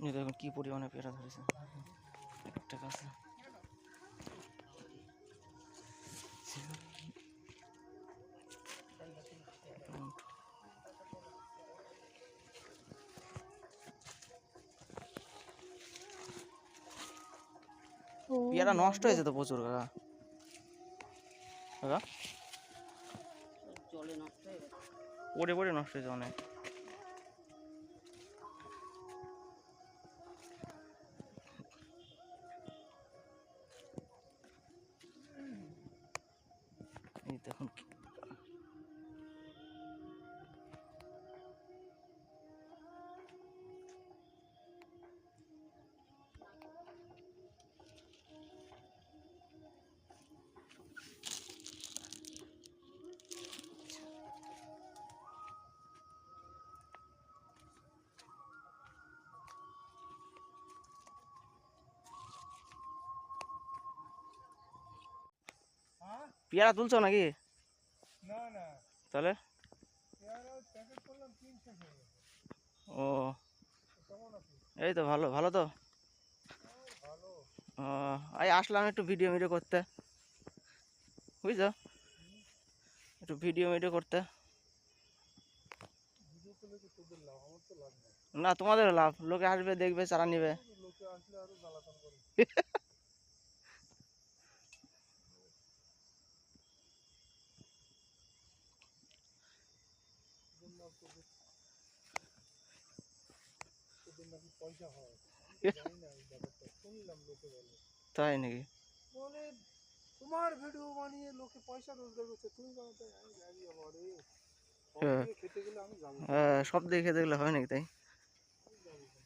এই দেখুন কি পরিমাণে পেয়ারা ধরেছে একটা গাছে। পেয়ারা নষ্ট হয়েছে তো প্রচুর কাকা। কাকা জলে নষ্ট হয়ে গেছে, পড়ে পড়ে নষ্ট হয়েছে অনেক। এই দেখুন পেয়ারা তুলছো নাকি? না না, তাহলে পেয়ারা প্যাকেট করলাম 300 টাকা। ও কেমন আছে? এই তো ভালো ভালো তো। ভালো। ও এই আসলাম একটু ভিডিও মিডিও করতে, বুঝছো, একটু ভিডিও মিডিও করতে। ভিডিও করলে তো তোদের লাভ, আমার তো লাভ নেই। না তোমাদের লাভ, লোকে আসবে দেখবে চারা নিবে। লোকে আসলে আরো জ্বালাতন করে। তোদের নাকি পয়সা হয়, জানি না এই ব্যাপারটা, শুনলাম লোকে বলে। তাই নাকি? বলে তোমার ভিডিও বানিয়ে লোকে পয়সা রোজগার করছে, তুমি বানাতে আমি জানি বাবা রে। সব দিয়ে খেতে গেলে আমি যাবো না। হ্যাঁ সব দিকে খেতে গেলে হয় নাকি তাই? আমি যাবো না।